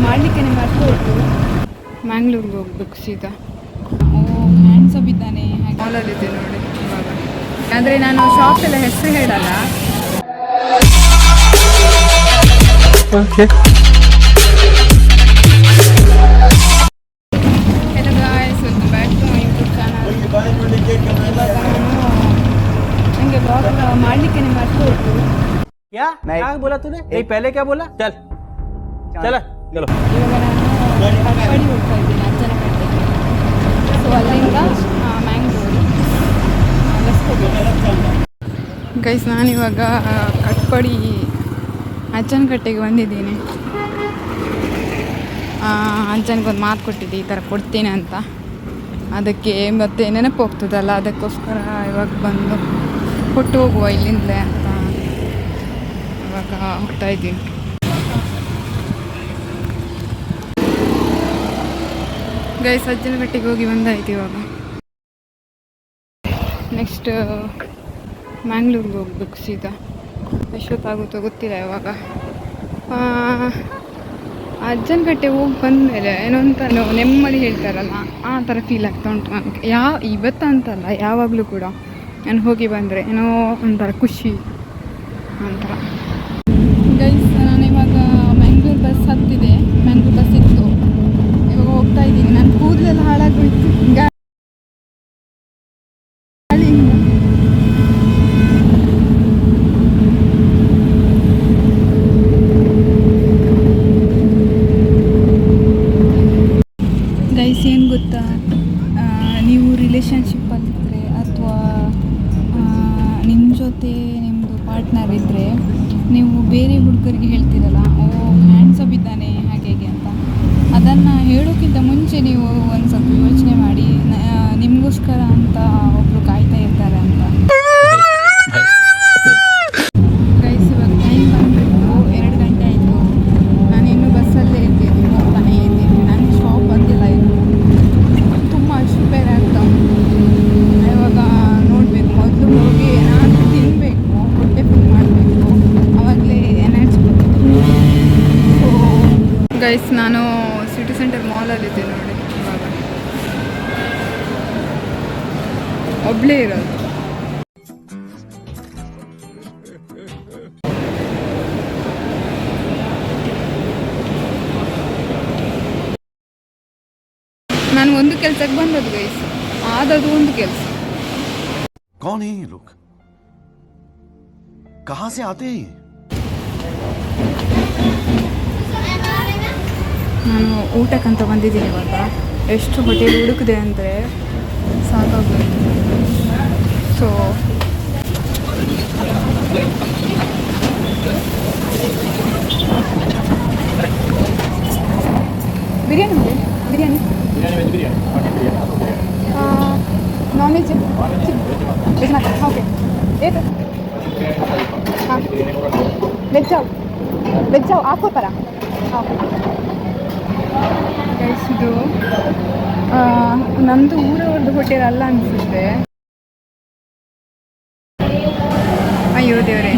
ಮಾಡಲಿಕ್ಕೆ ಮರ್ತು ಹೋಯ್ತು. ಮ್ಯಾಂಗ್ಳೂರ್ಗೆ ಹೋಗ್ಬೇಕು ಸೀದಾ. ಹ್ಯಾಂಡ್ಸಪ್ ಇದ್ದಾನೆ ಮಾಲಲ್ಲಿದೆ ನೋಡಿ ಇವಾಗ. ಅಂದರೆ ನಾನು ಶಾಪ್ ಎಲ್ಲ ಹೆಸರು ಹೇಳಲ್ಲ. Okay, hello guys, welcome back to my YouTube channel. ಇವಾಗ ನನಗೆ ಬ್ಲಾಗ್ ಮಾಡಲಿಕ್ಕೆ ಮರ್ತು ಹೋಯ್ತು. क्या बोला तूने? नहीं पहले क्या बोला? चल चल चलो. ಇವಾಗ ನಾನು ಕಟ್ಪಾಡಿ ಹೋಗ್ತಾ ಇದ್ದೀನಿ ಅಜ್ಜನಕಟ್ಟೆಗೆ. ಸೊ ಅಲ್ಲಿಂದ ಮ್ಯಾಂಗ್ಳೂರು ಗೈಸ್. ನಾನಿವಾಗ ಕಟ್ಪಾಡಿ ಅಜ್ಜನಕಟ್ಟೆಗೆ ಬಂದಿದ್ದೀನಿ. ಅಜ್ಜನಿಗೊಂದು ಮಾತು ಕೊಟ್ಟಿದ್ದೆ ಈ ಥರ ಕೊಡ್ತೇನೆ ಅಂತ. ಅದಕ್ಕೆ ಮತ್ತೆ ನೆನಪು ಹೋಗ್ತದಲ್ಲ, ಅದಕ್ಕೋಸ್ಕರ ಇವಾಗ ಬಂದು ಕೊಟ್ಟು ಹೋಗುವ ಇಲ್ಲಿಂದಲೇ ಅಂತ ಇವಾಗ ಹೋಗ್ತಾ ಇದ್ದೀನಿ. ಗೈಸ್ ಅಜ್ಜನಕಟ್ಟೆಗೆ ಹೋಗಿ ಬಂದಾಯ್ತು. ಇವಾಗ ನೆಕ್ಸ್ಟ್ ಮ್ಯಾಂಗ್ಳೂರ್ಗೆ ಹೋಗ್ಬೇಕು ಸೀದಾ. ಎಷ್ಟೊತ್ತಾಗುತ್ತೋ ಗೊತ್ತಿಲ್ಲ. ಇವಾಗ ಅಜ್ಜನಕಟ್ಟೆ ಹೋಗಿ ಬಂದಮೇಲೆ ಏನೋ ಒಂಥರ ನೆಮ್ಮದಿ ಹೇಳ್ತಾರಲ್ಲ, ಆ ಥರ ಫೀಲ್ ಆಗ್ತಾ ಉಂಟು ನನಗೆ. ಇವತ್ತಂತಲ್ಲ, ಯಾವಾಗಲೂ ಕೂಡ ನಾನು ಹೋಗಿ ಬಂದರೆ ಏನೋ ಒಂಥರ ಖುಷಿ ಒಂಥರ. ಗೈಸ್ ನಾನಿವಾಗ ಮ್ಯಾಂಗ್ಳೂರ್ ಬಸ್ ಹತ್ತಿದೆ. ಮ್ಯಾಂಗ್ಳೂರ್ ಬಸ್ ಇತ್ತು, ಇವಾಗ ಹೋಗ್ತಾ ಇದ್ದೀನಿ. ನಾನು ಕೂದಲೆಲ್ಲ ಹಾಳಾಗೋಯ್ತು ಗಾಳಿಯಿಂದ. ಗೈಸ್ ಏನು ಗೊತ್ತಾ, ನೀವು ರಿಲೇಷನ್ಶಿಪ್ಪಲ್ಲಿದ್ದರೆ ಅಥವಾ ನಿಮ್ಮ ಜೊತೆ ನಿಮ್ಮದು ಪಾರ್ಟ್ನರ್ ಇದ್ದರೆ ನೀವು ಬೇರೆ ಹುಡುಗರಿಗೆ ಹೇಳ್ತೀರಲ್ಲ, ಹ್ಯಾಂಡ್ಸಪ್ ಇದ್ದಾನೆ ಹಾಗೆ ಹೇಗೆ ಅಂತ. ಅದನ್ನು ಹೇಳೋಕ್ಕಿಂತ ಮುಂಚೆ ನೀವು ಒಂದು ಸ್ವಲ್ಪ ಯೋಚನೆ ಮಾಡಿ, ನಿಮಗೋಸ್ಕರ ಅಂತ ಒಬ್ಬರು ಕಾಯ್ತಾ ಇರ್ತಾರೆ ಅಂತ. ಗೈಸ್ ಇವಾಗ ಟೈಮ್ ಬಂದುಬಿಟ್ಟು 2 ಗಂಟೆ ಆಯಿತು. ನಾನು ಇನ್ನೂ ಬಸ್ಸಲ್ಲೇ ಇದ್ದೀನಿ, ಹೋಗ್ತಾನೆ ಇದ್ದೀನಿ. ನಾನು ಸ್ಟಾಪ್ ಬಂದಿಲ್ಲ ಇನ್ನು. ತುಂಬ ಅಶ್ರುಪೇರೆ ಆಗ್ತಾ ಉಂಟು. ಇವಾಗ ನೋಡಬೇಕು, ಮೊದಲು ಹೋಗಿ ಏನಾದರೂ ತಿನ್ನಬೇಕು, ಹೊಟ್ಟೆ ಫುಲ್ ಮಾಡಬೇಕು, ಆವಾಗಲೇ ಎನರ್ಜಿ ಬರುತ್ತೆ. ಸೊ ಗೈಸ್ ನಾನು ಸಿಟಿ ಸೆಂಟರ್ ಮಾಲಲ್ಲಿದ್ದೆ ನೋಡಿ ಇವಾಗ. ಒಬ್ಬಳೇ ಇರೋದು. ನಾನು ಒಂದು ಕೆಲಸಕ್ಕೆ ಬಂದದ್ದು ಗೈಸ್, ಆದದು ಒಂದು ಕೆಲಸ. कौन है ये लोग? कहां से आते हैं? ನಾನು ಊಟಕ್ಕಂತ ಬಂದಿದ್ದೀನಿ ಇವಾಗ. ಎಷ್ಟು ಹೋಟೆಲ್ ಹುಡುಕಿದೆ ಅಂದರೆ ಸಾಕಾಗೋಯ್ತು. ಸೊ ಬಿರಿಯಾನಿ ಇದೆ, ಬಿರಿಯಾನಿ ನಾನ್ ವೆಜ್ ವೆಜ್ ಮಾತ್ರ. ಓಕೆ ಏತು ಹಾಂ ವೆಜ್ ಜಾವ್ ಆಕೋ ಥರ. ಓಕೆ ಗೈಸ್ ಇದು ನಮ್ಮದು ಊರವ್ರದ್ದು ಹೋಟೆಲ್ ಅಲ್ಲ ಅನಿಸುತ್ತೆ. ಅಯ್ಯೋ ದೇವರೇ.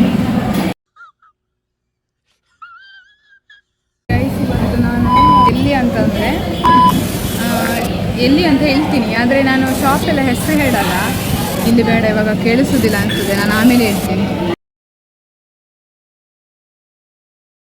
ಗೈಸ್ ಇವತ್ತು ನಾನು ಎಲ್ಲಿ ಅಂತಂದರೆ ಎಲ್ಲಿ ಅಂತ ಹೇಳ್ತೀನಿ, ಆದರೆ ನಾನು ಶಾಪ್ ಎಲ್ಲ ಹೆಸರು ಹೇಳಲ್ಲ. ಇಲ್ಲಿ ಬೇಡ, ಇವಾಗ ಕೇಳಿಸೋದಿಲ್ಲ ಅನಿಸುತ್ತೆ, ನಾನು ಆಮೇಲೆ ಹೇಳ್ತೀನಿ.